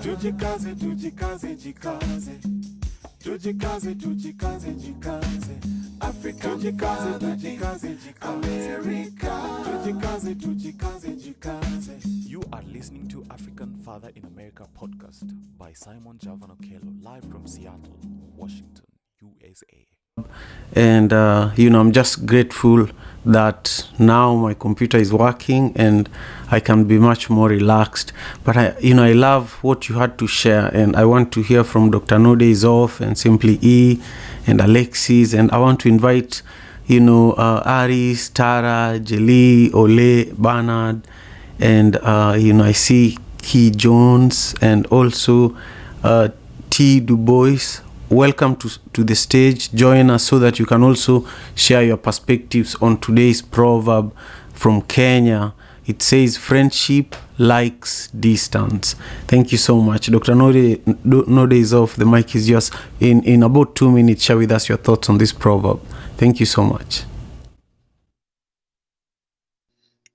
Tujikaze, tujikaze, jikaze. Tujikaze, tujikaze, jikaze. Africa, tujikaze, tujikaze, jikaze. America, tujikaze, tujikaze, jikaze. You are listening to African Father in America podcast by Simon Javan live from Seattle, Washington, USA. And I'm just grateful that now my computer is working and I can be much more relaxed. But I love what you had to share, and I want to hear from Dr. Node is off, and Simply E, and Alexis, and I want to invite Aris, Tara, Jelly, Ole, Bernard, and I see Key Jones, and also T. Du Bois. Welcome to the stage. Join us so that you can also share your perspectives on today's proverb from Kenya. It says, friendship likes distance. Thank you so much. Dr. Node is off. The mic is yours. In about 2 minutes, share with us your thoughts on this proverb. Thank you so much.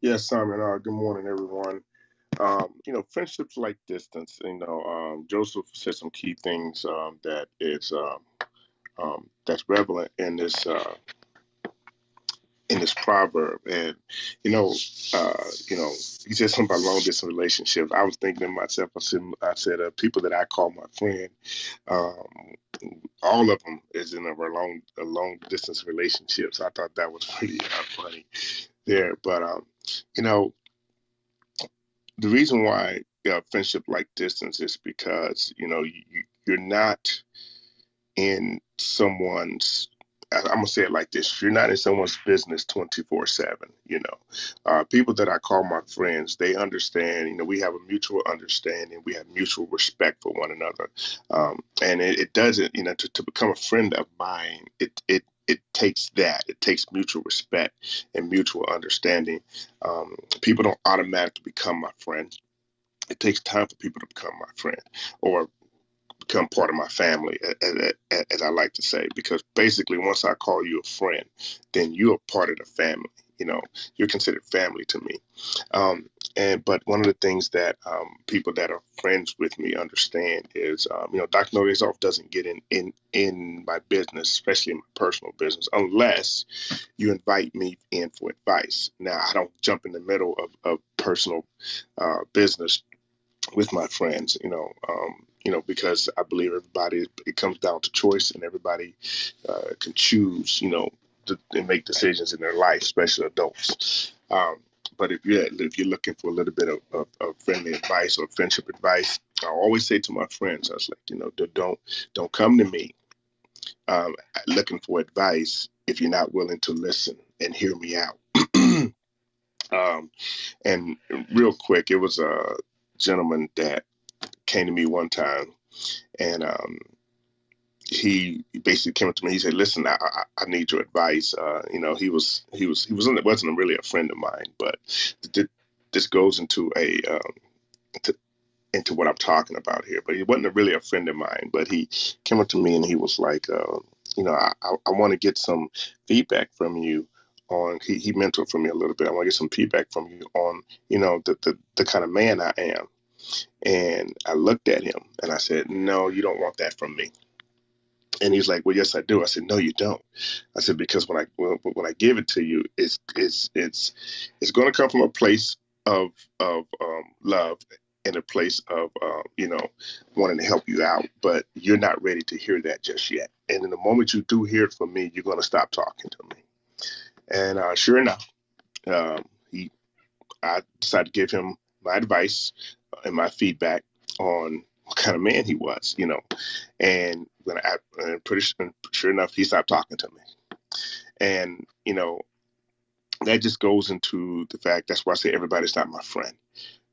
Yes, Simon. Good morning, everyone. Friendships like distance. Joseph said some key things that is that's relevant in this proverb. And he said something about long distance relationships. I was thinking to myself. I said people that I call my friend, all of them is in a long distance relationship. So I thought that was pretty funny there. But the reason why friendship like distance is because you're not in someone's. I'm gonna say it like this: you're not in someone's business 24/7. People that I call my friends, they understand. We have a mutual understanding. We have mutual respect for one another, and it doesn't. To become a friend of mine, it takes that. It takes mutual respect and mutual understanding. People don't automatically become my friend. It takes time for people to become my friend or become part of my family, as I like to say, because basically once I call you a friend, then you're a part of the family. You're considered family to me. But one of the things that people that are friends with me understand is, Dr. Nodesoff doesn't get in my business, especially in my personal business, unless you invite me in for advice. Now, I don't jump in the middle of personal business with my friends, because I believe it comes down to choice, and everybody can choose, and make decisions in their life, especially adults. But if you're looking for a little bit of friendly advice or friendship advice, I always say to my friends, I was like, don't come to me looking for advice if you're not willing to listen and hear me out. And real quick, it was a gentleman that came to me one time, and he basically came up to me. He said, "Listen, I need your advice." Wasn't really a friend of mine, but this goes into into what I'm talking about here. But he wasn't really a friend of mine. But he came up to me and he was like, I want to get some feedback from you on. He mentored for me a little bit. I want to get some feedback from you on, the kind of man I am. And I looked at him and I said, "No, you don't want that from me." And he's like, "Well, yes, I do." I said, "No, you don't." I said, "Because when I give it to you, it's going to come from a place of love and a place of wanting to help you out, but you're not ready to hear that just yet. And in the moment you do hear it from me, you're going to stop talking to me." And sure enough, I decided to give him my advice and my feedback on what kind of man he was, and sure enough, he stopped talking to me. And, that just goes into the fact, that's why I say everybody's not my friend,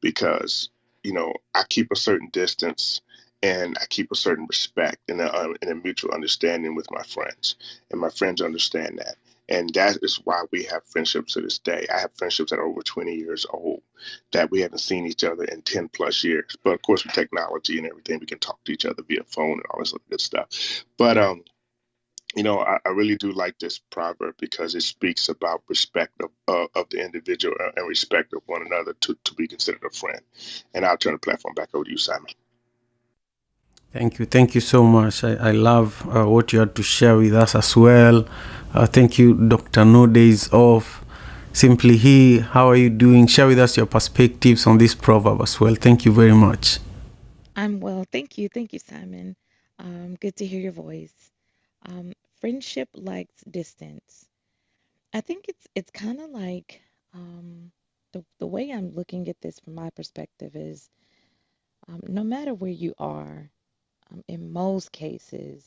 because, I keep a certain distance and I keep a certain respect and a mutual understanding with my friends, and my friends understand that. And that is why we have friendships to this day. I have friendships that are over 20 years old that we haven't seen each other in 10 plus years. But of course, with technology and everything, we can talk to each other via phone and all this other good stuff. But, I really do like this proverb because it speaks about respect of the individual and respect of one another to be considered a friend. And I'll turn the platform back over to you, Simon. Thank you so much. I love what you had to share with us as well. Thank you, Dr. No Days Off. Simply He, how are you doing? Share with us your perspectives on this proverb as well. Thank you very much. I'm well. Thank you. Thank you, Simon. Good to hear your voice. Um, Friendship likes distance. I think it's kind of like the way I'm looking at this from my perspective is no matter where you are, in most cases,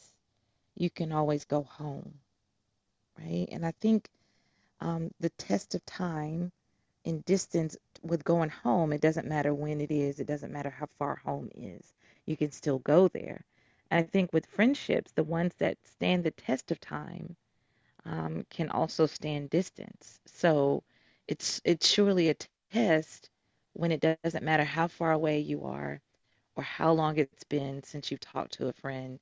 you can always go home, right? And I think the test of time in distance with going home, it doesn't matter when it is, it doesn't matter how far home is, you can still go there. And I think with friendships, the ones that stand the test of time can also stand distance. So it's surely a test when it doesn't matter how far away you are or how long it's been since you've talked to a friend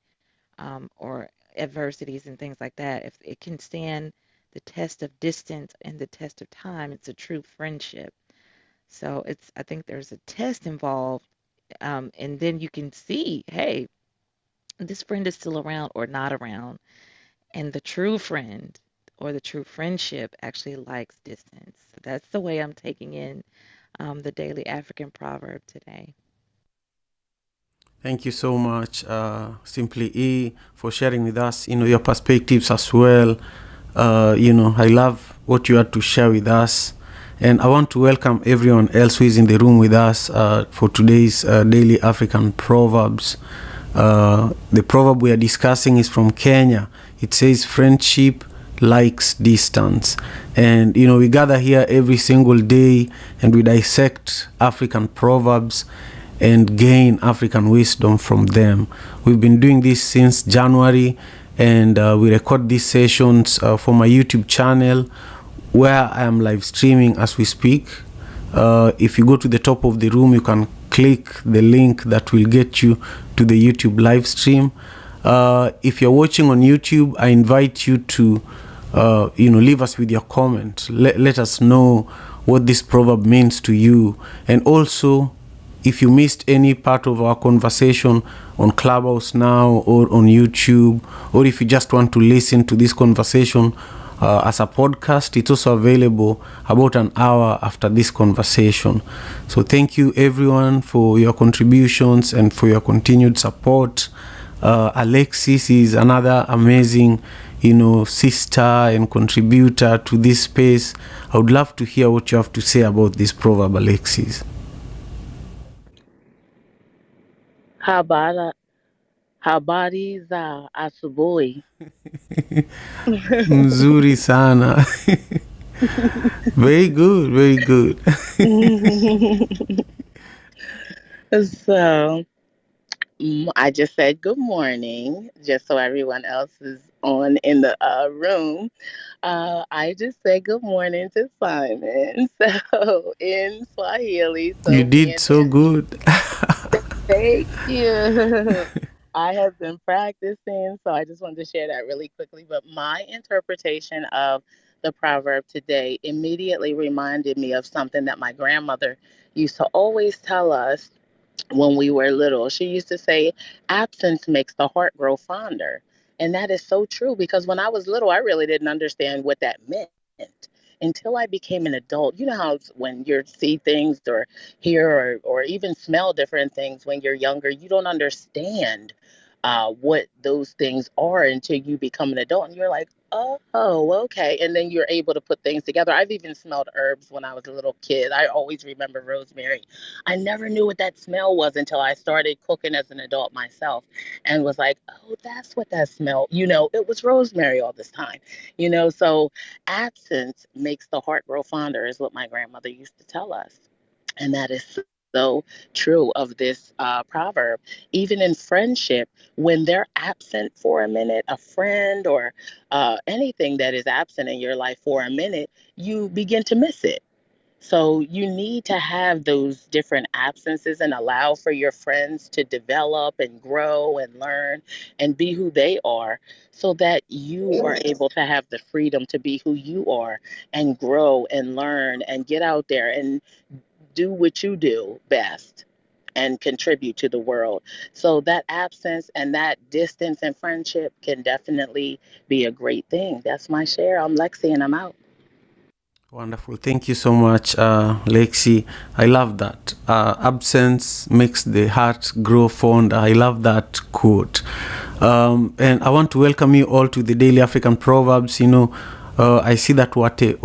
or adversities and things like that. If it can stand the test of distance and the test of time, it's a true friendship. So I think there's a test involved, and then you can see, hey, this friend is still around or not around. And the true friend or the true friendship actually likes distance. So that's the way I'm taking in the daily African proverb today. Thank you so much, Simply E, for sharing with us, your perspectives as well. I love what you had to share with us. And I want to welcome everyone else who is in the room with us for today's Daily African Proverbs. The proverb we are discussing is from Kenya. It says, friendship likes distance. And, we gather here every single day and we dissect African proverbs and gain African wisdom from them. We've been doing this since January, and we record these sessions for my YouTube channel where I am live streaming as we speak. If you go to the top of the room, you can click the link that will get you to the YouTube live stream. If you're watching on YouTube, I invite you to leave us with your comment. Let us know what this proverb means to you. And also, if you missed any part of our conversation on Clubhouse now or on YouTube, or if you just want to listen to this conversation as a podcast, it's also available about an hour after this conversation. So thank you everyone for your contributions and for your continued support. Alexis is another amazing sister and contributor to this space. I would love to hear what you have to say about this proverb, Alexis. Habara, habari za asubuhi. Mzuri sana. Very good, very good. So, I just said good morning, just so everyone else is on in the room. I just said good morning to Simon. So, in Swahili, You so me did and so him. good. Thank you. I have been practicing, so I just wanted to share that really quickly. But my interpretation of the proverb today immediately reminded me of something that my grandmother used to always tell us when we were little. She used to say, absence makes the heart grow fonder. And that is so true because when I was little, I really didn't understand what that meant until I became an adult. You know how when you see things or hear or even smell different things when you're younger, you don't understand what those things are until you become an adult and you're like, oh, okay. And then you're able to put things together. I've even smelled herbs when I was a little kid. I always remember rosemary. I never knew what that smell was until I started cooking as an adult myself and was like, oh, that's what that smell. It was rosemary all this time. So absence makes the heart grow fonder, is what my grandmother used to tell us. And that is so true of this proverb. Even in friendship, when they're absent for a minute, a friend or anything that is absent in your life for a minute, you begin to miss it. So you need to have those different absences and allow for your friends to develop and grow and learn and be who they are so that you are able to have the freedom to be who you are and grow and learn and get out there and do what you do best. and contribute to the world. So that absence and that distance in friendship can definitely be a great thing. That's my share. I'm Lexi and I'm out. Wonderful. Thank you so much, Lexi. I love that. Absence makes the heart grow fond. I love that quote. And I want to welcome you all to the Daily African Proverbs. I see that Wate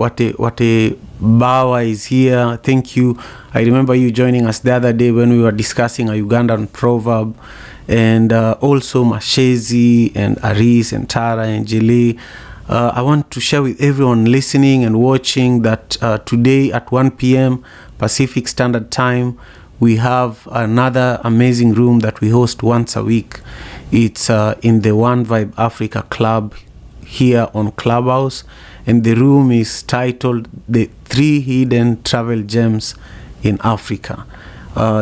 Bawa is here. Thank you. I remember you joining us the other day when we were discussing a Ugandan proverb. And also Mashezi and Aris and Tara and Jili. I want to share with everyone listening and watching that today at 1 p.m. Pacific Standard Time, we have another amazing room that we host once a week. It's in the One Vibe Africa Club here on Clubhouse, and the room is titled The 3 Hidden Travel Gems in Africa.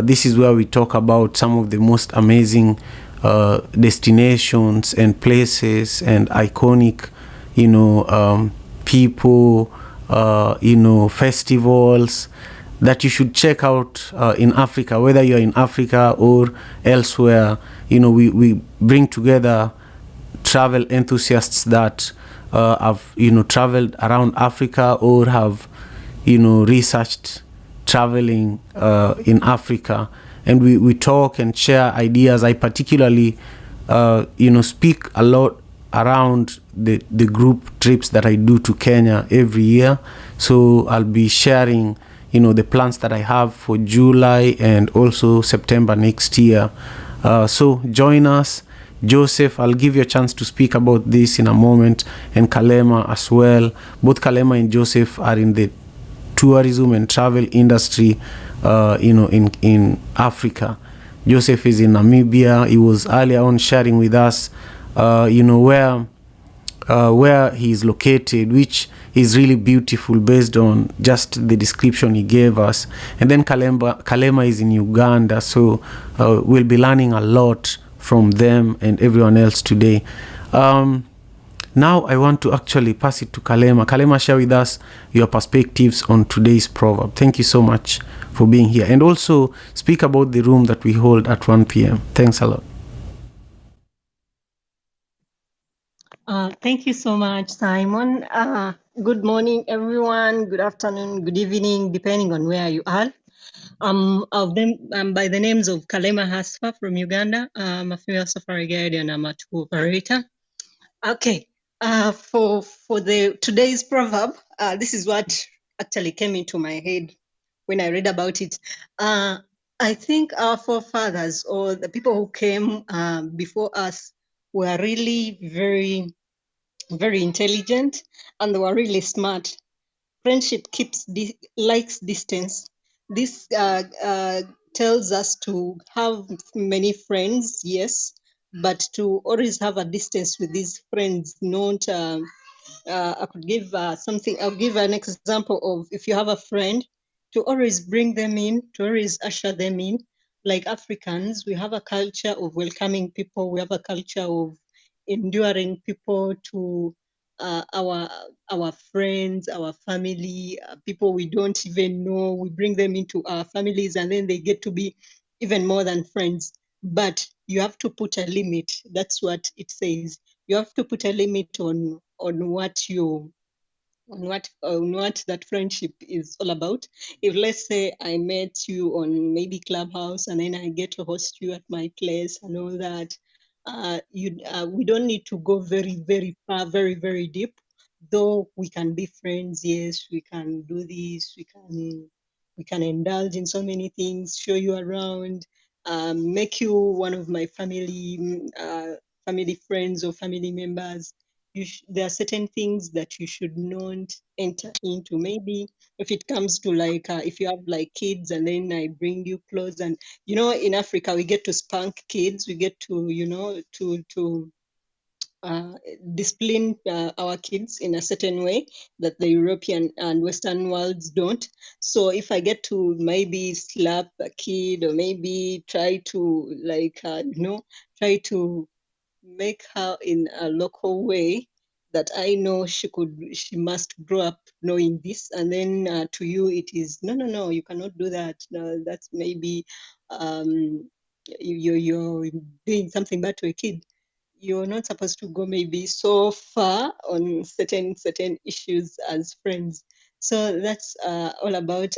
This is where we talk about some of the most amazing destinations and places and iconic people, festivals that you should check out in Africa, whether you're in Africa or elsewhere. We bring together travel enthusiasts that have, traveled around Africa or have, researched traveling in Africa. And we talk and share ideas. I particularly, speak a lot around the group trips that I do to Kenya every year. So I'll be sharing, the plans that I have for July and also September next year. So join us. Joseph, I'll give you a chance to speak about this in a moment, and Kalema as well. Both Kalema and Joseph are in the tourism and travel industry, in Africa. Joseph is in Namibia. He was earlier on sharing with us where he is located, which is really beautiful based on just the description he gave us. And then Kalema is in Uganda, so we'll be learning a lot from them and everyone else today. Now I want to actually pass it to Kalema. Kalema, share with us your perspectives on today's proverb. Thank you so much for being here, and also speak about the room that we hold at 1 p.m. Thanks a lot. Thank you so much, Simon. Good morning, everyone. Good afternoon, good evening, depending on where you are. By the names of Kalema Hasfa from Uganda. I'm a female safari guide and I'm a tour operator. Okay, for today's proverb, this is what actually came into my head when I read about it. I think our forefathers or the people who came before us were really very, very intelligent, and they were really smart. Friendship likes distance. This tells us to have many friends, yes, but to always have a distance with these friends. Not, I could give something. I'll give an example of if you have a friend, to always bring them in, to always usher them in. Like Africans, we have a culture of welcoming people. We have a culture of enduring people to our friends, our family, people we don't even know. We bring them into our families, and then they get to be even more than friends. But you have to put a limit. That's what it says. You have to put a limit on what that friendship is all about. If let's say I met you on maybe Clubhouse and then I get to host you at my place and all that, we don't need to go very, very far, very, very deep. Though we can be friends, yes, we can do this, we can indulge in so many things, show you around, make you one of my family friends or family members. There are certain things that you should not enter into. Maybe if it comes to like if you have like kids and then I bring you clothes, and in Africa we get to spank kids, we get to to discipline our kids in a certain way that the European and Western worlds don't. So if I get to maybe slap a kid or maybe try to try to make her in a local way that I know she must grow up knowing this, and then to you it is no, you cannot do that. No, that's maybe you're doing something bad to a kid. You're not supposed to go maybe so far on certain issues as friends. So that's all about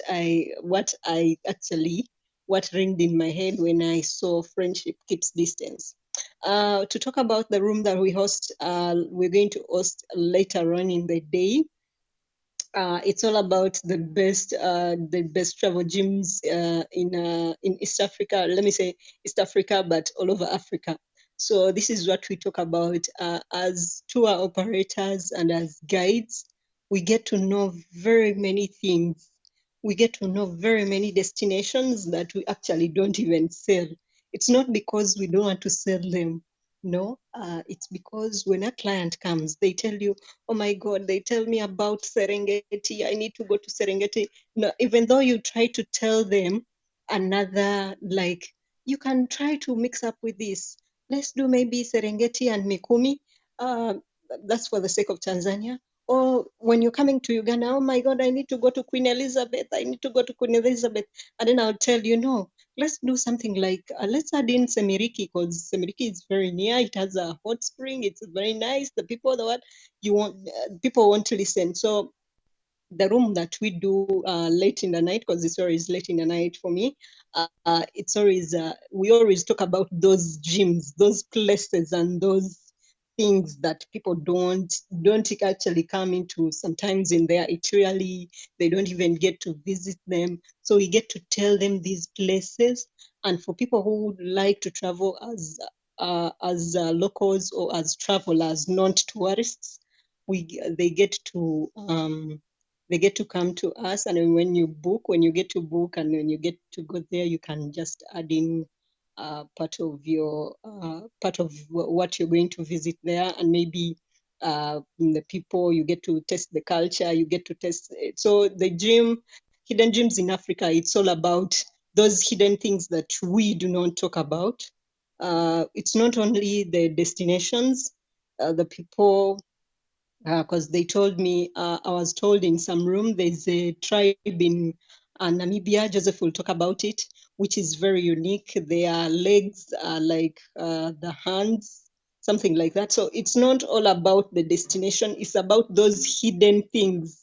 what ringed in my head when I saw friendship keeps distance. To talk about the room that we're going to host later on in the day. It's all about the best travel gyms in East Africa. Let me say East Africa, but all over Africa. So this is what we talk about as tour operators and as guides. We get to know very many things. We get to know very many destinations that we actually don't even sell. It's not because we don't want to sell them. No, it's because when a client comes, they tell you, oh my God, they tell me about Serengeti. I need to go to Serengeti. No, even though you try to tell them another, like, you can try to mix up with this. Let's do maybe Serengeti and Mikumi. That's for the sake of Tanzania. Or when you're coming to Uganda, oh my God, I need to go to Queen Elizabeth. I need to go to Queen Elizabeth. And then I'll tell you, no, let's do something like, let's add in Semiriki, because Semiriki is very near. It has a hot spring. It's very nice. The people, people want to listen. So the room that we do late in the night, because it's always late in the night for me, it's always, we always talk about those gyms, those places, and those things that people don't actually come into sometimes in their itinerary. They don't even get to visit them. So we get to tell them these places. And for people who would like to travel as locals or as travelers, not tourists, they get to come to us. And when you get to book and when you get to go there, you can just add in part of what you're going to visit there, and maybe the people, you get to test the culture, you get to test it. So the hidden gyms in Africa, it's all about those hidden things that we do not talk about. It's not only the destinations, the people, because they told me, I was told in some room, there's a tribe in Namibia, Joseph will talk about it, which is very unique. Their legs are like the hands, something like that. So it's not all about the destination, it's about those hidden things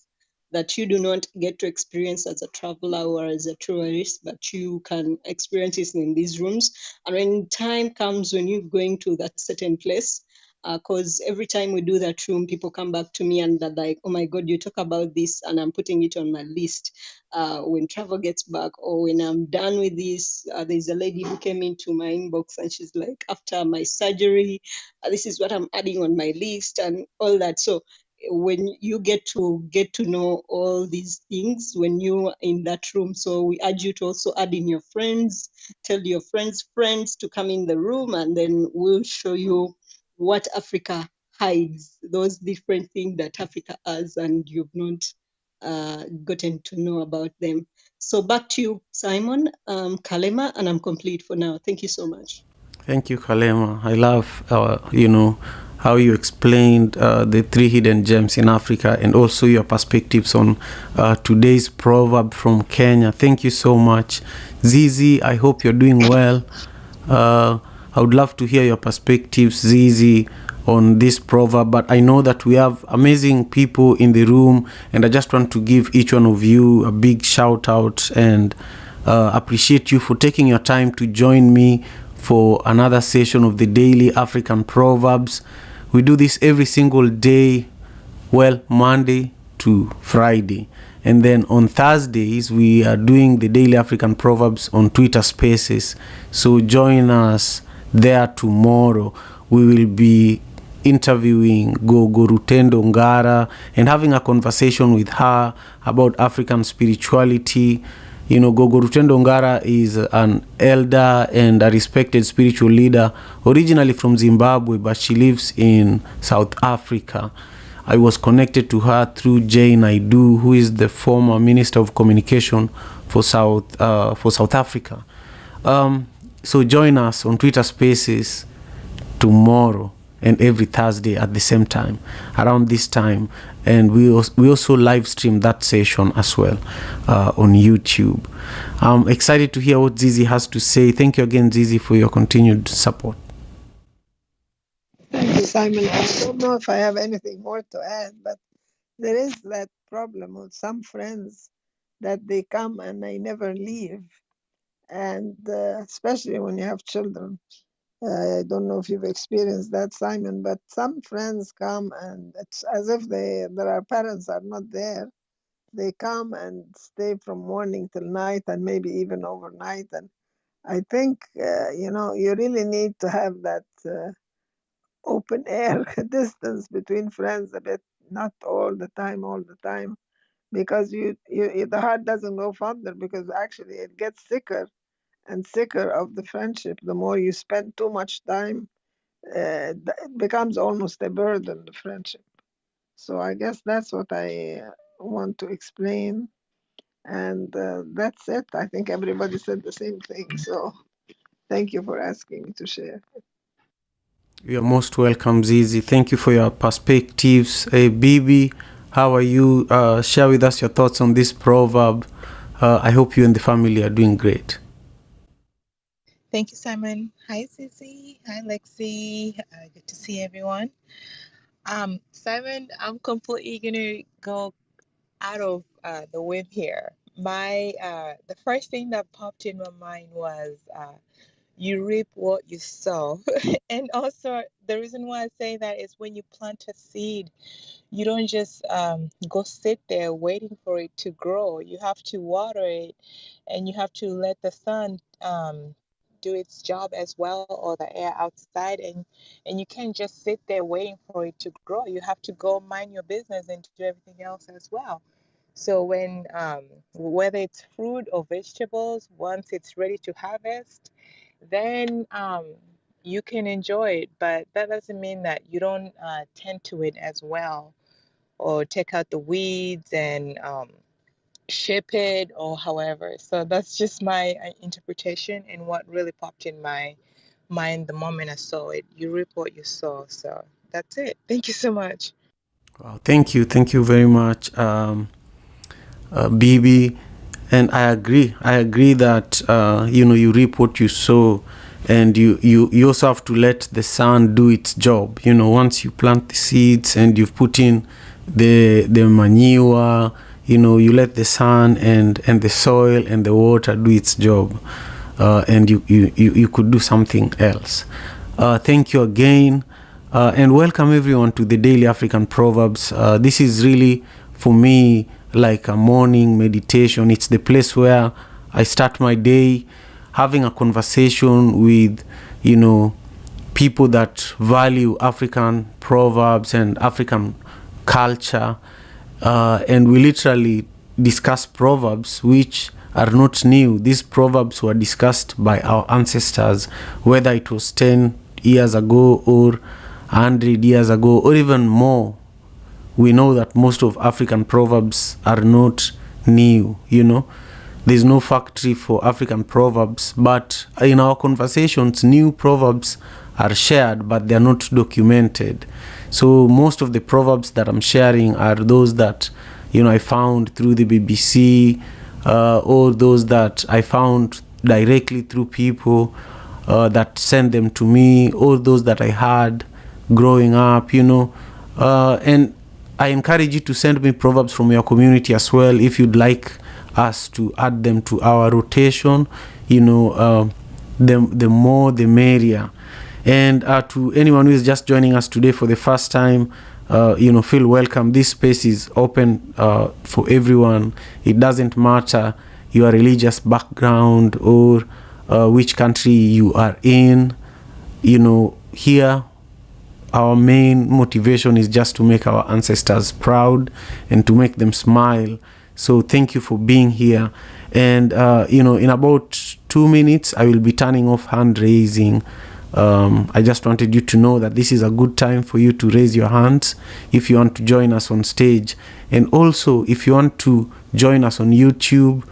that you do not get to experience as a traveler or as a tourist, but you can experience it in these rooms. And when time comes, when you're going to that certain place, because every time we do that room, people come back to me and they're like, oh my God, you talk about this, and I'm putting it on my list. When travel gets back, or when I'm done with this, there's a lady who came into my inbox and she's like, after my surgery, this is what I'm adding on my list and all that. So when you get to know all these things when you're in that room, so we urge you to also add in your friends, tell your friends to come in the room, and then we'll show you what Africa hides, those different things that Africa has and you've not gotten to know about them. So back to you, Simon, Kalema, and I'm complete for now. Thank you so much. Thank you, Kalema. I love, how you explained the 3 hidden gems in Africa, and also your perspectives on today's proverb from Kenya. Thank you so much. Zizi, I hope you're doing well. I would love to hear your perspectives, Zizi, on this proverb, but I know that we have amazing people in the room, and I just want to give each one of you a big shout out and appreciate you for taking your time to join me for another session of the Daily African Proverbs. We do this every single day, Monday to Friday. And then on Thursdays, we are doing the Daily African Proverbs on Twitter Spaces. So join us there tomorrow. We will be interviewing Gogo Rutendo Ngara and having a conversation with her about African spirituality. You know, Gogo Rutendo Ngara is an elder and a respected spiritual leader, originally from Zimbabwe, but she lives in South Africa. I was connected to her through Jay Naidu, who is the former Minister of Communication for South Africa. So join us on Twitter Spaces tomorrow. and every Thursday at the same time, around this time. And we also live stream that session as well on YouTube. I'm excited to hear what Zizi has to say. Thank you again, Zizi, for your continued support. Thank you, Simon. I don't know if I have anything more to add, but there is that problem with some friends that they come and they never leave. And especially when you have children. I don't know if you've experienced that, Simon, but some friends come and it's as if their parents are not there. They come and stay from morning till night and maybe even overnight. And I think, you really need to have that open air distance between friends a bit, not all the time, because the heart doesn't go further, because actually it gets sicker and sicker of the friendship the more you spend too much time. It becomes almost a burden, the friendship. So I guess that's what I want to explain, and that's it. I think everybody said the same thing, so thank you for asking me to share. You're most welcome, Zizi. Thank you for your perspectives. Hey, Bibi, how are you? Share with us your thoughts on this proverb. I hope you and the family are doing great. Thank you, Simon. Hi, Sissy. Hi, Lexi. Good to see everyone. Simon, I'm completely gonna go out of the whim here. The first thing that popped in my mind was you reap what you sow. And also, the reason why I say that is when you plant a seed, you don't just go sit there waiting for it to grow. You have to water it, and you have to let the sun do its job as well, or the air outside, and you can't just sit there waiting for it to grow. You have to go mind your business and do everything else as well. So when whether it's fruit or vegetables, once it's ready to harvest, then you can enjoy it. But that doesn't mean that you don't tend to it as well, or take out the weeds and ship it, or however. So that's just my interpretation and what really popped in my mind the moment I saw it. You reap what you sow. So that's it. Thank you so much. Wow, thank you very much, Bibi. And I agree that you reap what you sow, and you also have to let the sun do its job. Once you plant the seeds and you've put in the manure, you let the sun and the soil and the water do its job, and you could do something else. Thank you again, and welcome everyone to the Daily African Proverbs. This is really, for me, like a morning meditation. It's the place where I start my day having a conversation with, people that value African proverbs and African culture. And we literally discuss proverbs which are not new. These proverbs were discussed by our ancestors, whether it was 10 years ago or 100 years ago or even more. We know that most of African proverbs are not new, There's no factory for African proverbs, but in our conversations, new proverbs are shared, but they're not documented. So most of the proverbs that I'm sharing are those that, I found through the BBC, or those that I found directly through people that sent them to me, or those that I had growing up, and I encourage you to send me proverbs from your community as well if you'd like us to add them to our rotation. The more the merrier. And to anyone who is just joining us today for the first time, feel welcome. This space is open for everyone. It doesn't matter your religious background or which country you are in. Here our main motivation is just to make our ancestors proud and to make them smile. So thank you for being here. And, in about 2 minutes, I will be turning off hand raising. I just wanted you to know that this is a good time for you to raise your hands if you want to join us on stage. And also, if you want to join us on YouTube,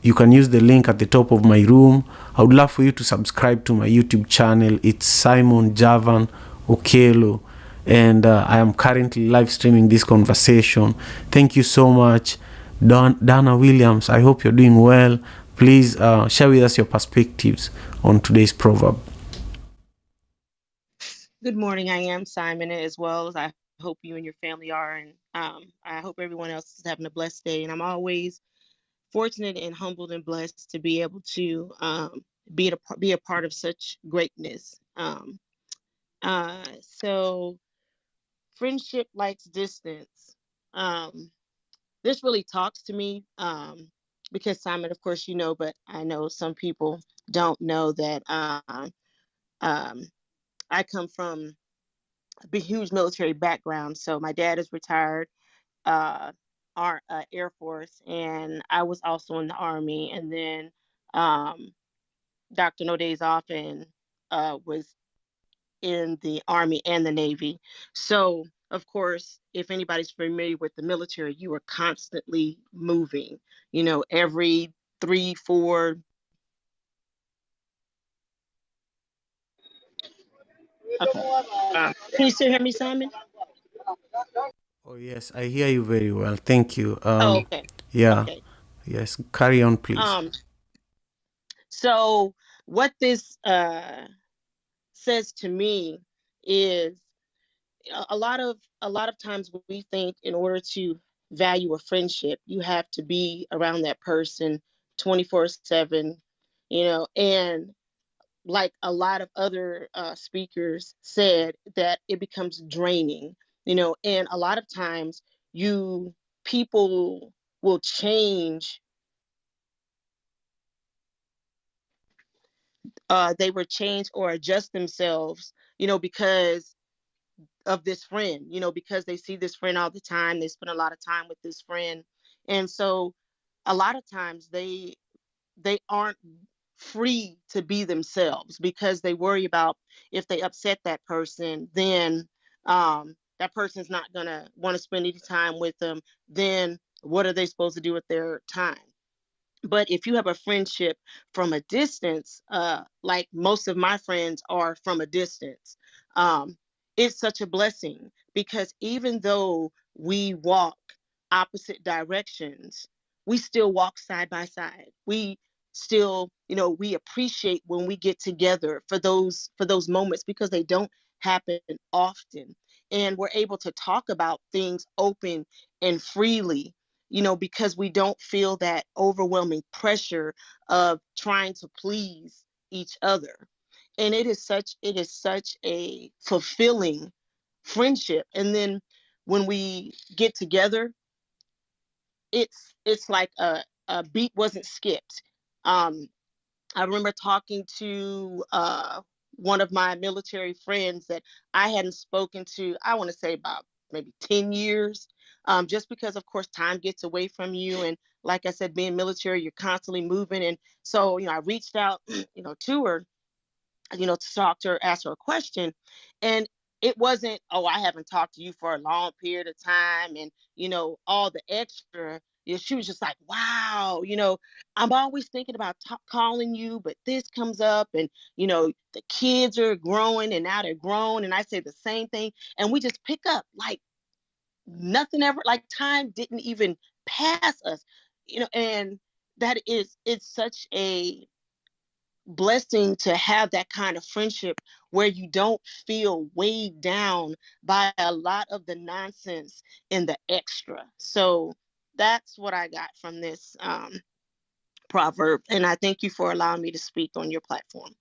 you can use the link at the top of my room. I would love for you to subscribe to my YouTube channel. It's Simon Javan Okelo, and I am currently live streaming this conversation. Thank you so much, Dana Williams. I hope you're doing well. Please share with us your perspectives on today's proverb. Good morning. I am Simon, as well as I hope you and your family are, and I hope everyone else is having a blessed day. And I'm always fortunate and humbled and blessed to be able to be a part of such greatness. So friendship likes distance. This really talks to me because Simon, of course, you know, but I know some people don't know that I come from a huge military background. So my dad is retired, our Air Force, and I was also in the Army. And then Dr. No Days Off and was in the Army and the Navy. So, of course, if anybody's familiar with the military, you are constantly moving, you know, every 3, 4. Okay. Can you still hear me, Simon? Oh, yes, I hear you very well. Thank you. Oh, okay. Yeah, Okay. yes, carry on, please. So what this says to me is a lot of times we think in order to value a friendship, you have to be around that person 24/7, you know, and like a lot of other speakers said, that it becomes draining, you know, and a lot of times you people will change. They will change or adjust themselves, you know, because of this friend, you know, because they see this friend all the time. They spend a lot of time with this friend. And so a lot of times they aren't free to be themselves because they worry about if they upset that person, then that person's not gonna want to spend any time with them. Then what are they supposed to do with their time? But if you have a friendship from a distance, like most of my friends are from a distance, um, it's such a blessing because even though we walk opposite directions, we still walk side by side. We still, you know, we appreciate when we get together for those moments because they don't happen often. And we're able to talk about things open and freely, you know, because we don't feel that overwhelming pressure of trying to please each other. And it is such a fulfilling friendship. And then when we get together, it's like a beat wasn't skipped. Um, I remember talking to one of my military friends that I hadn't spoken to, I want to say about maybe 10 years, just because, of course, time gets away from you. And like I said, being military, you're constantly moving. And so, you know, I reached out, you know, to her, you know, to talk to her, ask her a question. And it wasn't, oh, I haven't talked to you for a long period of time and, you know, all the extra. You know, she was just like, wow, you know, I'm always thinking about calling you, but this comes up and, you know, the kids are growing and now they're grown. And I say the same thing. And we just pick up like nothing ever, like time didn't even pass us, you know, and it's such a blessing to have that kind of friendship where you don't feel weighed down by a lot of the nonsense and the extra. So that's what I got from this proverb. And I thank you for allowing me to speak on your platform.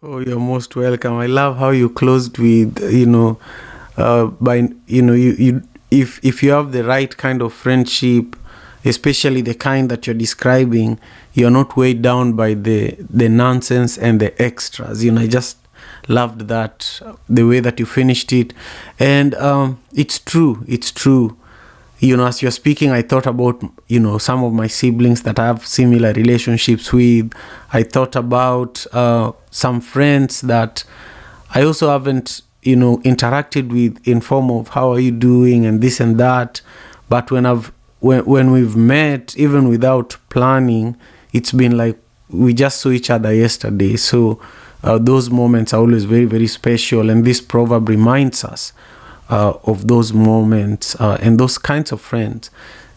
Oh, you're most welcome. I love how you closed with, by, you if you have the right kind of friendship, especially the kind that you're describing, you're not weighed down by the nonsense and the extras. I just loved that, the way that you finished it. And it's true. It's true. As you're speaking, I thought about, some of my siblings that I have similar relationships with. I thought about some friends that I also haven't, interacted with in form of how are you doing and this and that. But when we've met, even without planning, it's been like we just saw each other yesterday. So those moments are always very, very special. And this proverb reminds us of those moments and those kinds of friends.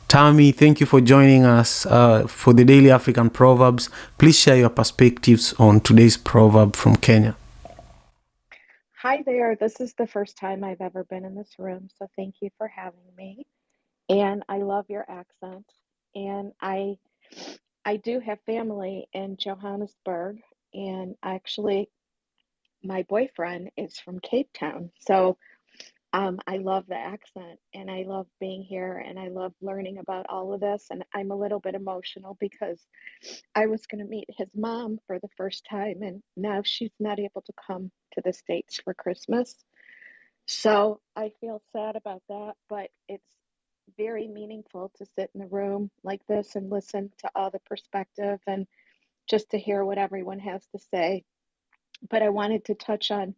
Tammy, thank you for joining us for the Daily African Proverbs. Please share your perspectives on today's proverb from Kenya. Hi there. This is the first time I've ever been in this room, so thank you for having me. And I love your accent. And I do have family in Johannesburg, and actually my boyfriend is from Cape Town. So I love the accent and I love being here and I love learning about all of this. And I'm a little bit emotional because I was going to meet his mom for the first time, and now she's not able to come to the States for Christmas. So I feel sad about that, but it's very meaningful to sit in a room like this and listen to all the perspective and just to hear what everyone has to say. But I wanted to touch on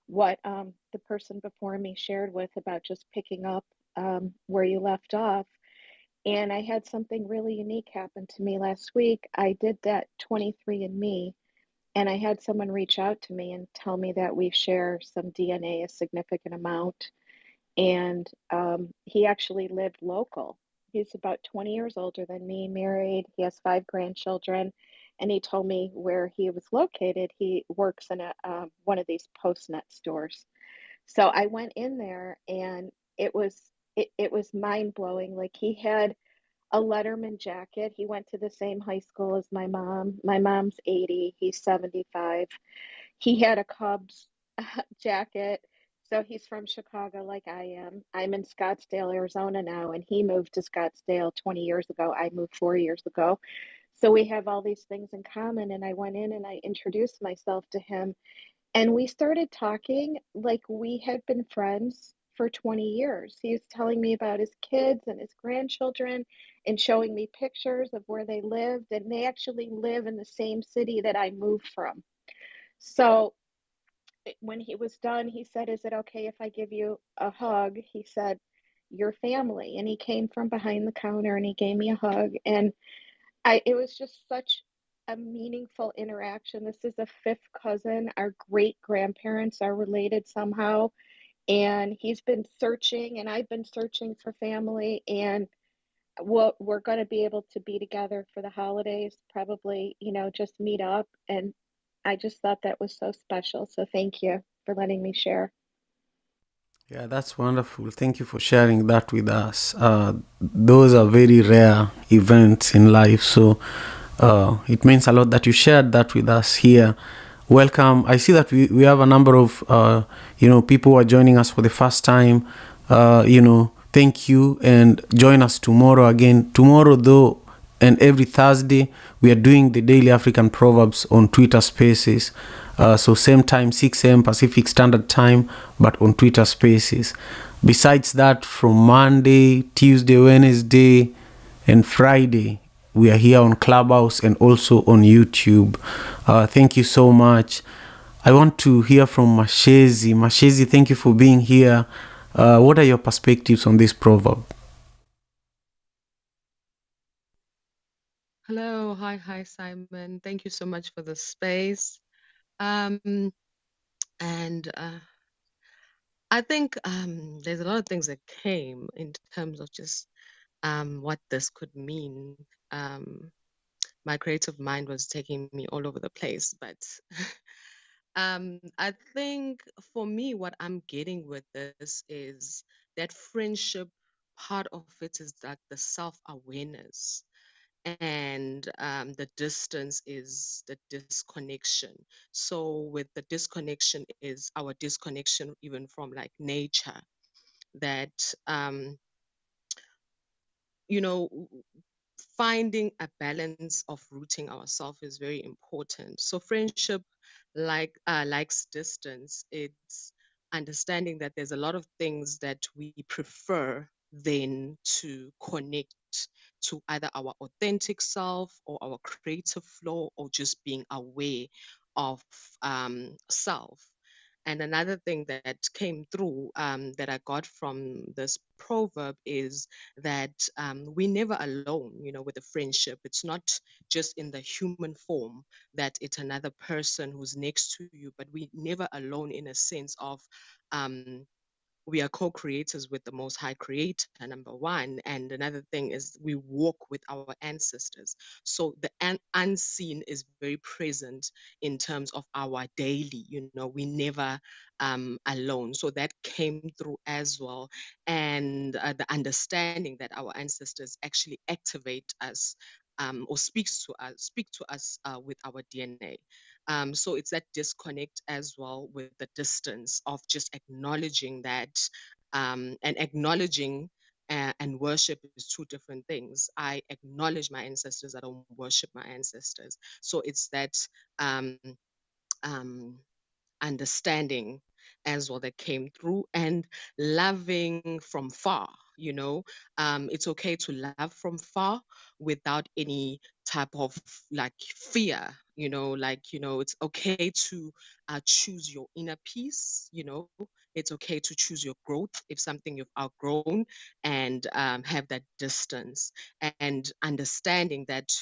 what the person before me shared with about just picking up where you left off. And I had something really unique happen to me last week. I did that 23andMe, and I had someone reach out to me and tell me that we share some DNA, a significant amount. And he actually lived local. He's about 20 years older than me, married. He has 5 grandchildren. And he told me where he was located. He works in a one of these postnet stores. So I went in there, and it was mind blowing. Like, he had a Letterman jacket. He went to the same high school as my mom. My mom's 80. He's 75. He had a Cubs jacket. So he's from Chicago, like I am. I'm in Scottsdale, Arizona now, and he moved to Scottsdale 20 years ago. I moved 4 years ago. So we have all these things in common. And I went in and I introduced myself to him, and we started talking like we had been friends for 20 years. He was telling me about his kids and his grandchildren and showing me pictures of where they lived. And they actually live in the same city that I moved from. So when he was done, he said, "Is it okay if I give you a hug?" He said, "Your family." And he came from behind the counter and he gave me a hug. And it was just such a meaningful interaction. This is a fifth cousin. Our great grandparents are related somehow. And he's been searching, and I've been searching for family. And we're going to be able to be together for the holidays, probably, just meet up. And I just thought that was so special. So thank you for letting me share. Yeah, that's wonderful. Thank you for sharing that with us. Those are very rare events in life. So it means a lot that you shared that with us here. Welcome. I see that we have a number of people who are joining us for the first time. Thank you, and join us tomorrow again. Tomorrow, though, and every Thursday, we are doing the Daily African Proverbs on Twitter Spaces. So same time, 6 a.m. Pacific Standard Time, but on Twitter Spaces. Besides that, from Monday, Tuesday, Wednesday, and Friday, we are here on Clubhouse and also on YouTube. Thank you so much. I want to hear from Mashezi. Mashezi, thank you for being here. What are your perspectives on this proverb? Hello, hi, Simon. Thank you so much for the space. And I think there's a lot of things that came in terms of just what this could mean. My creative mind was taking me all over the place, but I think for me, what I'm getting with this is that friendship, part of it is that the self-awareness, and the distance is the disconnection. So with the disconnection is our disconnection even from like nature, that you know finding a balance of rooting ourselves is very important. So friendship, likes distance. It's understanding that there's a lot of things that we prefer than to connect to either our authentic self or our creative flow or just being aware of self. And another thing that came through that I got from this proverb is that we're never alone, with a friendship. It's not just in the human form that it's another person who's next to you, but we never alone in a sense of um, we are co-creators with the most high creator, number one. And another thing is we walk with our ancestors. So the unseen is very present in terms of our daily, we never alone. So that came through as well. And the understanding that our ancestors actually activate us, or speak to us with our DNA. So it's that disconnect as well with the distance of just acknowledging that, and acknowledging and worship is two different things. I acknowledge my ancestors. I don't worship my ancestors. So it's that um, um, understanding as well that came through, and loving from far. It's okay to love from far without any type of like fear. It's okay to choose your inner peace. It's okay to choose your growth if something you've outgrown, and have that distance, and understanding that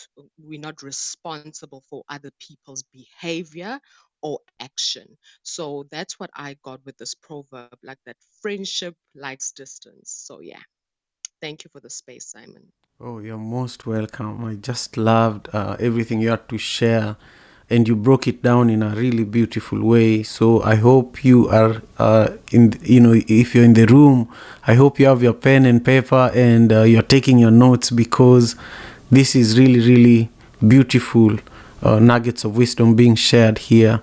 we're not responsible for other people's behavior or action. So that's what I got with this proverb, like that friendship likes distance. So yeah, thank you for the space, Simon. Oh, you're most welcome. I just loved everything you had to share, and you broke it down in a really beautiful way. So I hope you are if you're in the room, I hope you have your pen and paper, and you're taking your notes, because this is really, really beautiful nuggets of wisdom being shared here.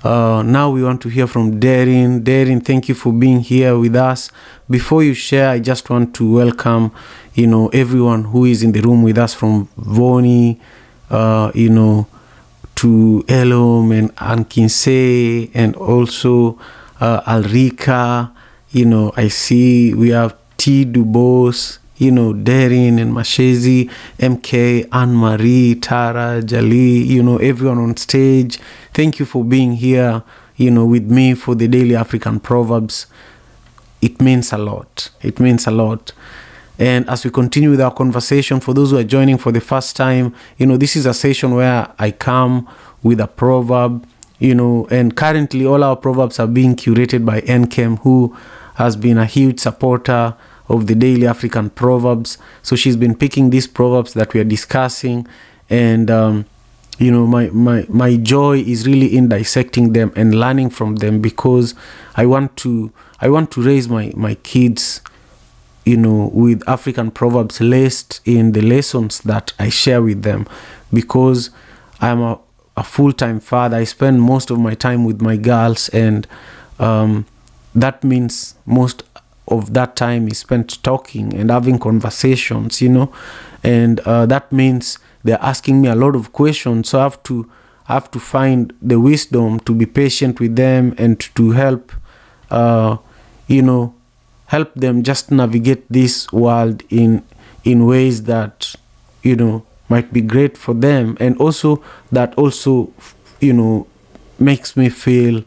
Now we want to hear from Darren. Darren, thank you for being here with us. Before you share, I just want to welcome, everyone who is in the room with us, from Voni, to Elom and Ankinse, and also Alrika. I see we have T. Dubos, Darren and Mashezi, MK, Anne-Marie, Tara, Jali, everyone on stage. Thank you for being here, with me for the Daily African Proverbs. It means a lot. It means a lot. And as we continue with our conversation, for those who are joining for the first time, this is a session where I come with a proverb, and currently all our proverbs are being curated by NKM, who has been a huge supporter of the Daily African Proverbs. So she's been picking these proverbs that we are discussing, and my joy is really in dissecting them and learning from them, because I want to raise my kids, with African proverbs laced in the lessons that I share with them, because I'm a full-time father. I spend most of my time with my girls, and that means most of that time is spent talking and having conversations, and that means they're asking me a lot of questions. So I have to find the wisdom to be patient with them, and to help, help them just navigate this world in ways that might be great for them, and also that also makes me feel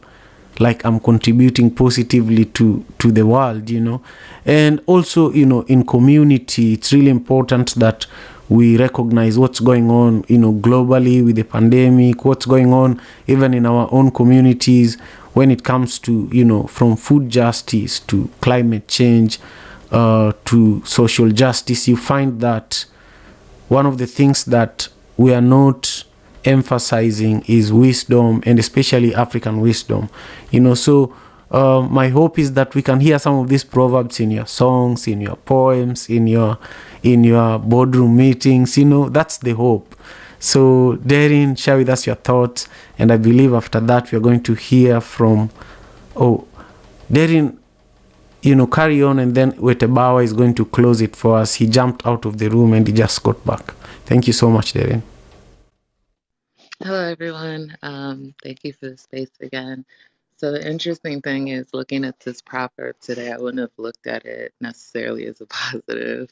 like I'm contributing positively to the world. And also, in community, it's really important that we recognize what's going on, globally with the pandemic, what's going on even in our own communities, when it comes to, from food justice to climate change, to social justice. You find that one of the things that we are not emphasizing is wisdom, and especially African wisdom. So my hope is that we can hear some of these proverbs in your songs, in your poems, in your boardroom meetings. That's the hope. So Darren, share with us your thoughts, and I believe after that we're going to hear from Darren, carry on, and then Wetebawa is going to close it for us. He jumped out of the room and he just got back. Thank you so much, Darren. Hello, everyone. Thank you for the space again. So the interesting thing is, looking at this proverb today, I wouldn't have looked at it necessarily as a positive.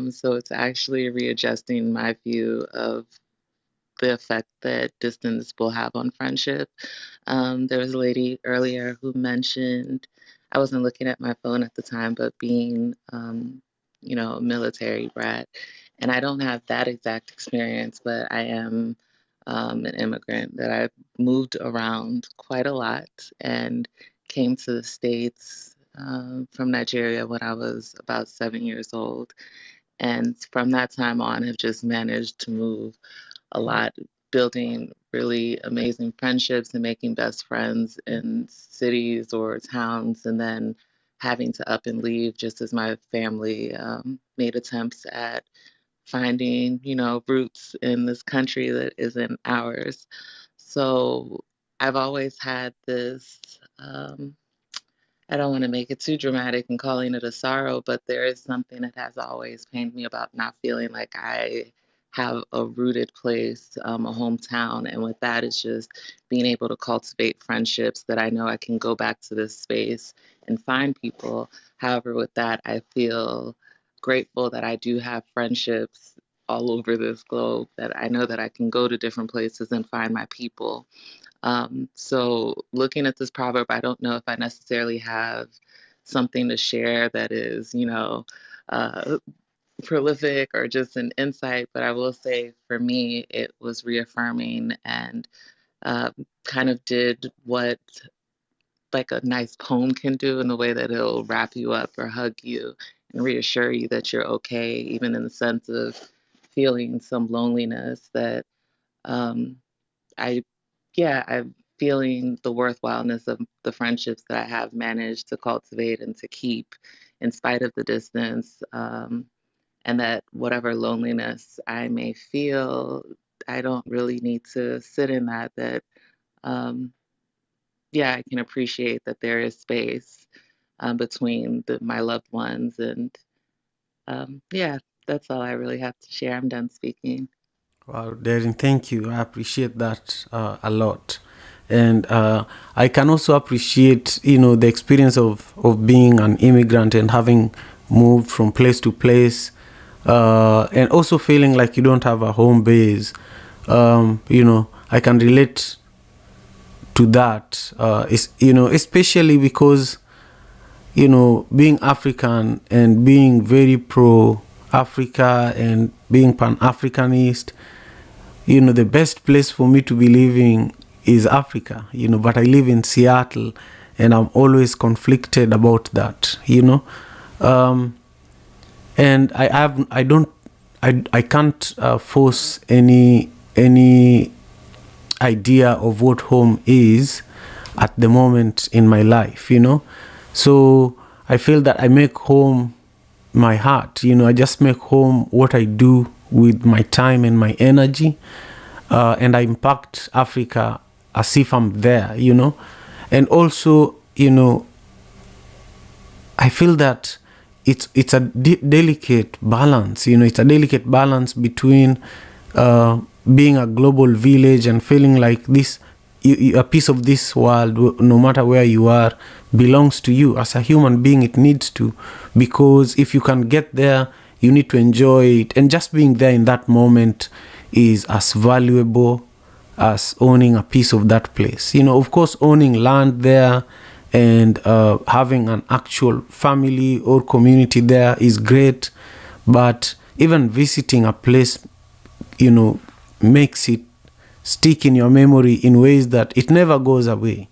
So it's actually readjusting my view of the effect that distance will have on friendship. There was a lady earlier who mentioned, I wasn't looking at my phone at the time, but being, a military brat. And I don't have that exact experience, but I am an immigrant that I moved around quite a lot and came to the States from Nigeria when I was about 7 years old. And from that time on, have just managed to move a lot, building really amazing friendships and making best friends in cities or towns, and then having to up and leave just as my family made attempts at finding, roots in this country that isn't ours. So I've always had this. I don't want to make it too dramatic and calling it a sorrow, but there is something that has always pained me about not feeling like I have a rooted place, a hometown. And with that, it's just being able to cultivate friendships that I know I can go back to this space and find people. However, with that, I feel grateful that I do have friendships all over this globe, that I know that I can go to different places and find my people. So looking at this proverb, I don't know if I necessarily have something to share that is, uh, prolific or just an insight, but I will say for me, it was reaffirming and kind of did what like a nice poem can do in the way that it'll wrap you up or hug you and reassure you that you're okay, even in the sense of feeling some loneliness that um, I, yeah, I'm feeling the worthwhileness of the friendships that I have managed to cultivate and to keep in spite of the distance. And that whatever loneliness I may feel, I don't really need to sit in that, um, I can appreciate that there is space between my loved ones. And that's all I really have to share. I'm done speaking. Wow, Darren, thank you. I appreciate that a lot. And I can also appreciate, the experience of being an immigrant and having moved from place to place, and also feeling like you don't have a home base. I can relate to that, especially because, being African and being very pro-Africa and being Pan-Africanist, the best place for me to be living is Africa, but I live in Seattle and I'm always conflicted about that, and I can't force any idea of what home is at the moment in my life, so I feel that I make home my heart, I just make home what I do with my time and my energy, and I impact Africa as if I'm there, and also, I feel that it's a delicate balance, it's a delicate balance between being a global village and feeling like this, a piece of this world, no matter where you are, belongs to you. As a human being, it needs to, because if you can get there, you need to enjoy it, and just being there in that moment is as valuable as owning a piece of that place. Of course, owning land there and having an actual family or community there is great, but even visiting a place, makes it stick in your memory in ways that it never goes away,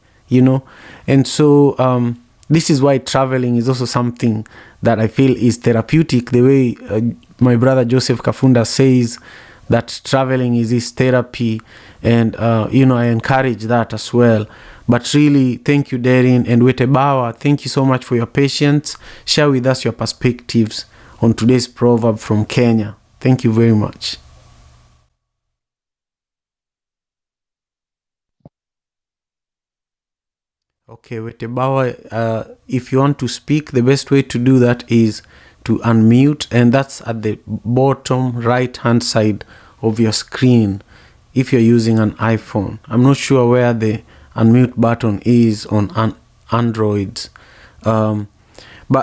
and so this is why traveling is also something that I feel is therapeutic, the way my brother Joseph Kafunda says that traveling is his therapy, and I encourage that as well. But really, thank you, Darren, and Wetebawa, thank you so much for your patience. Share with us your perspectives on today's proverb from Kenya. Thank you very much. Okay, Wetebawa, if you want to speak, the best way to do that is to unmute, and that's at the bottom right hand side of your screen if you're using an iPhone. I'm not sure where the unmute button is on Androids. But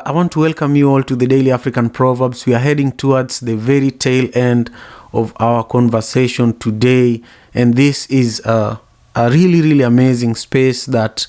I want to welcome you all to the Daily African Proverbs. We are heading towards the very tail end of our conversation today. And this is a really, really amazing space that,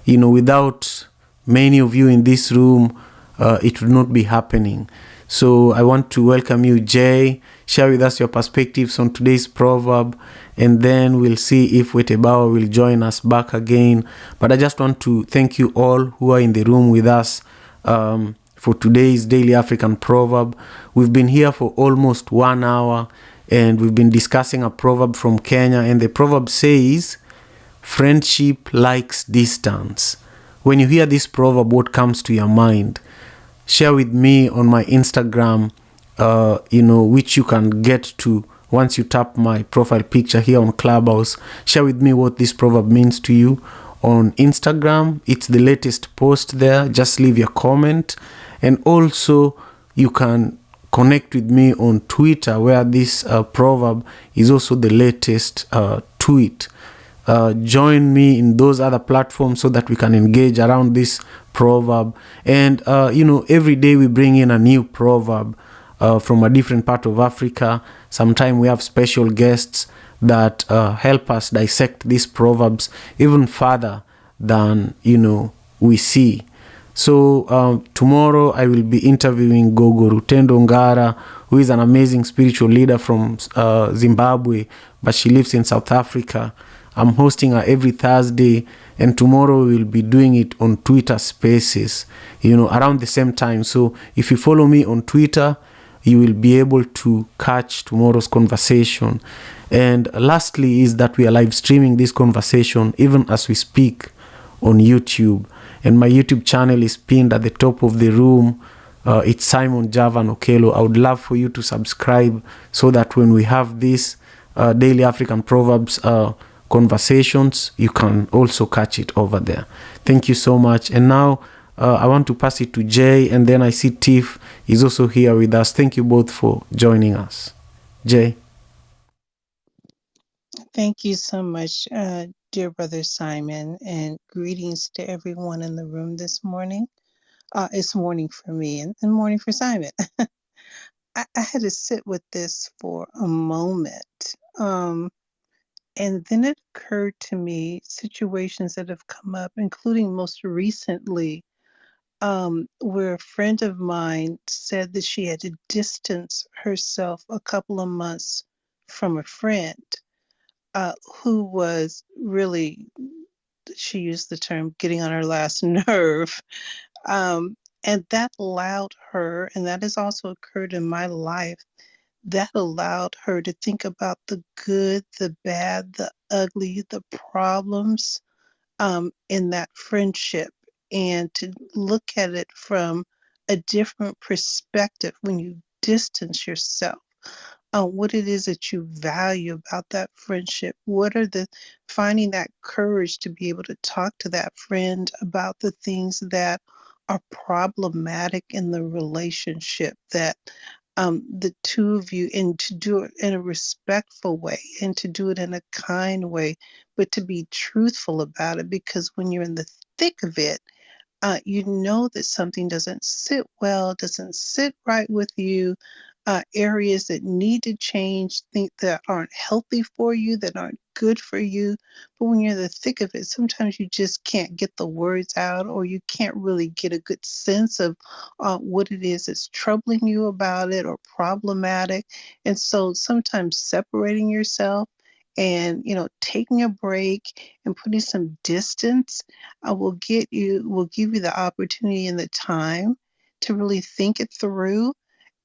without many of you in this room, it would not be happening. So I want to welcome you, Jay. Share with us your perspectives on today's proverb, and then we'll see if Wetebawa will join us back again. But I just want to thank you all who are in the room with us for today's Daily African Proverb. We've been here for almost 1 hour, and we've been discussing a proverb from Kenya, and the proverb says, friendship likes distance. When you hear this proverb, what comes to your mind? Share with me on my Instagram, which you can get to once you tap my profile picture here on Clubhouse. Share with me what this proverb means to you on Instagram. It's the latest post there. Just leave your comment. And also, you can connect with me on Twitter, where this proverb is also the latest tweet. Join me in those other platforms so that we can engage around this proverb. And every day we bring in a new proverb from a different part of Africa. Sometimes we have special guests that help us dissect these proverbs even further than we see. So tomorrow I will be interviewing Gogo Rutendo Ngara, who is an amazing spiritual leader from Zimbabwe, but she lives in South Africa. I'm hosting her every Thursday, and tomorrow we'll be doing it on Twitter Spaces, around the same time. So if you follow me on Twitter, you will be able to catch tomorrow's conversation. And lastly is that we are live streaming this conversation even as we speak on YouTube. And my YouTube channel is pinned at the top of the room. It's Simon Javan Okello. I would love for you to subscribe so that when we have this Daily African Proverbs conversations, you can also catch it over there. Thank you so much. And now I want to pass it to Jay, and then I see Tiff is also here with us. Thank you both for joining us. Jay. Thank you so much, dear brother Simon, and greetings to everyone in the room this morning. It's morning for me and morning for Simon. I had to sit with this for a moment. And then it occurred to me situations that have come up, including most recently, where a friend of mine said that she had to distance herself a couple of months from a friend who was really, she used the term, getting on her last nerve. And that allowed her, and that has also occurred in my life, that allowed her to think about the good, the bad, the ugly, the problems in that friendship, and to look at it from a different perspective when you distance yourself. What it is that you value about that friendship. What are finding that courage to be able to talk to that friend about the things that are problematic in the relationship, that the two of you, and to do it in a respectful way and to do it in a kind way, but to be truthful about it, because when you're in the thick of it, you know that something doesn't sit well, doesn't sit right with you, areas that need to change, think that aren't healthy for you, that aren't good for you. But when you're in the thick of it, sometimes you just can't get the words out, or you can't really get a good sense of what it is that's troubling you about it or problematic. And so sometimes separating yourself and taking a break and putting some distance will give you the opportunity and the time to really think it through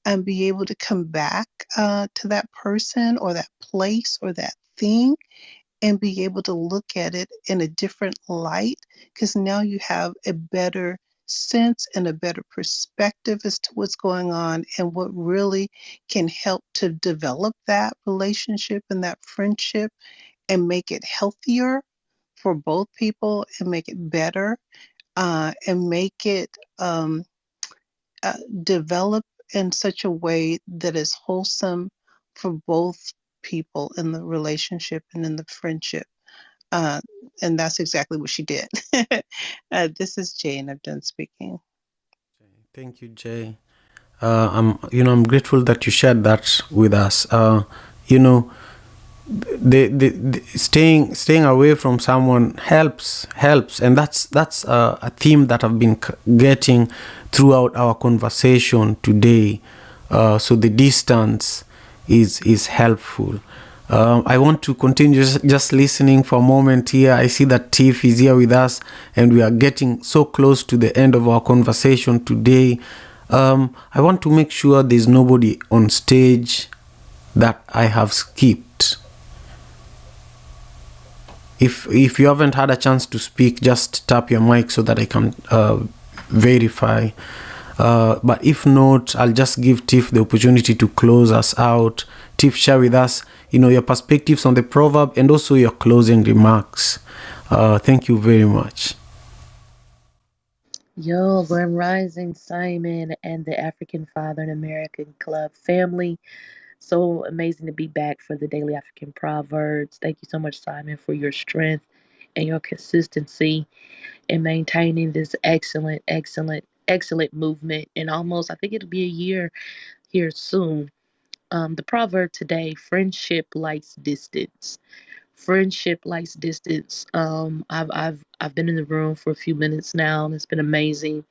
and be able to come back to that person or that place or that thing and be able to look at it in a different light, because now you have a better sense and a better perspective as to what's going on and what really can help to develop that relationship and that friendship and make it healthier for both people and make it better and make it develop in such a way that is wholesome for both people in the relationship and in the friendship. Uh, and that's exactly what she did. This is Jane. I'm done speaking. Thank you, Jay. I'm grateful that you shared that with us. The staying away from someone helps, and that's a theme that I've been getting throughout our conversation today. So the distance is helpful. I want to continue just listening for a moment here. I see that Tiff is here with us, and we are getting so close to the end of our conversation today. I want to make sure there's nobody on stage that I have skipped. If you haven't had a chance to speak, just tap your mic so that I can verify. But if not, I'll just give Tiff the opportunity to close us out. Tiff, share with us, your perspectives on the proverb and also your closing remarks. Thank you very much. Yo, Grand Rising, Simon, and the African Father and American Club family. So amazing to be back for the Daily African Proverbs. Thank you so much, Simon, for your strength and your consistency in maintaining this excellent movement. And almost, I think it'll be a year here soon. The proverb today: friendship likes distance. Friendship likes distance. I've been in the room for a few minutes now, and it's been amazing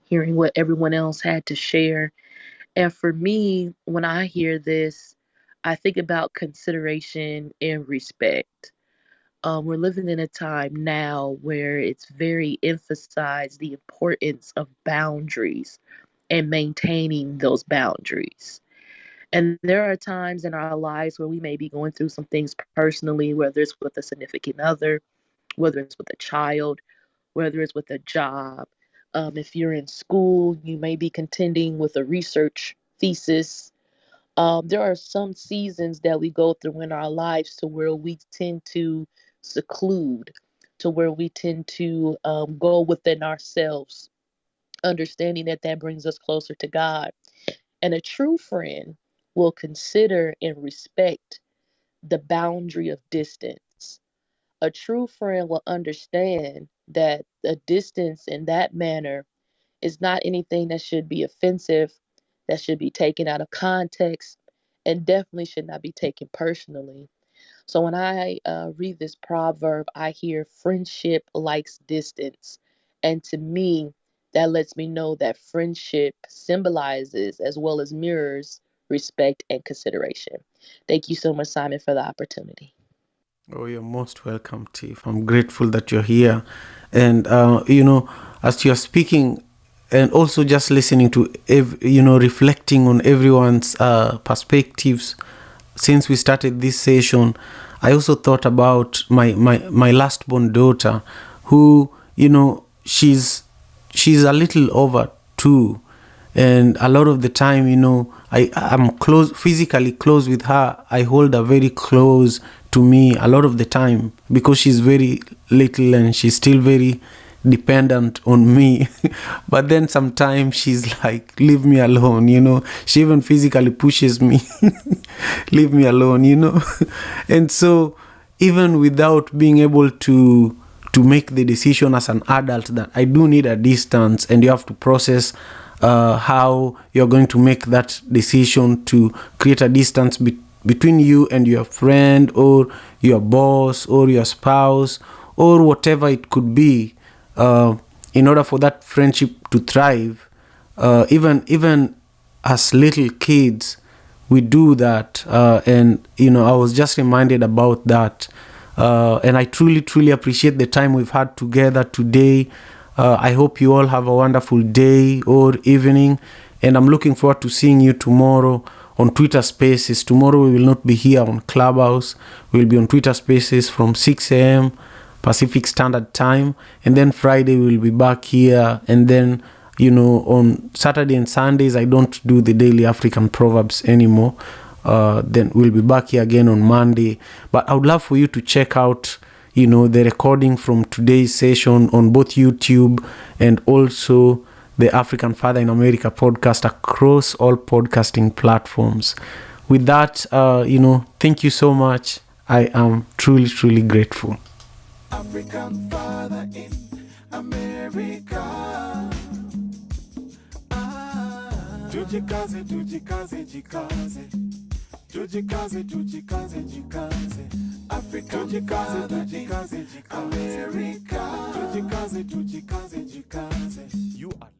hearing what everyone else had to share. And for me, when I hear this, I think about consideration and respect. We're living in a time now where it's very emphasized the importance of boundaries and maintaining those boundaries. And there are times in our lives where we may be going through some things personally, whether it's with a significant other, whether it's with a child, whether it's with a job. If you're in school, you may be contending with a research thesis. There are some seasons that we go through in our lives to where we tend to seclude, to where we tend to go within ourselves, understanding that that brings us closer to God. And a true friend will consider and respect the boundary of distance. A true friend will understand that a distance in that manner is not anything that should be offensive, that should be taken out of context, and definitely should not be taken personally. So when I read this proverb, I hear friendship likes distance. And to me, that lets me know that friendship symbolizes as well as mirrors respect and consideration. Thank you so much, Simon, for the opportunity. Oh, you're most welcome, Tiff. I'm grateful that you're here. And, as you're speaking and also just listening to, reflecting on everyone's perspectives since we started this session, I also thought about my last born daughter who, she's a little over 2. And a lot of the time, I'm physically close with her. I hold her very close to me a lot of the time because she's very little and she's still very dependent on me. But then sometimes she's like, leave me alone, she even physically pushes me, leave me alone, And so even without being able to make the decision as an adult that I do need a distance, and you have to process how you're going to make that decision to create a distance between you and your friend or your boss or your spouse or whatever it could be, in order for that friendship to thrive. Even as little kids, we do that. And I was just reminded about that. And I truly appreciate the time we've had together today. I hope you all have a wonderful day or evening, and I'm looking forward to seeing you tomorrow on Twitter Spaces. Tomorrow we will not be here on Clubhouse. We'll be on Twitter Spaces from 6 a.m. Pacific Standard Time, and then Friday we'll be back here, and then on Saturday and Sundays I don't do the Daily African Proverbs anymore. Then we'll be back here again on Monday. But I would love for you to check out the recording from today's session on both YouTube and also the African Father in America podcast across all podcasting platforms. With that, thank you so much. I am truly grateful. African Father in America. Tujikaze, tujikaze, jikaze. Tujikaze, tujikaze, jikaze. African father in America. Tujikaze, tujikaze, jikaze. You are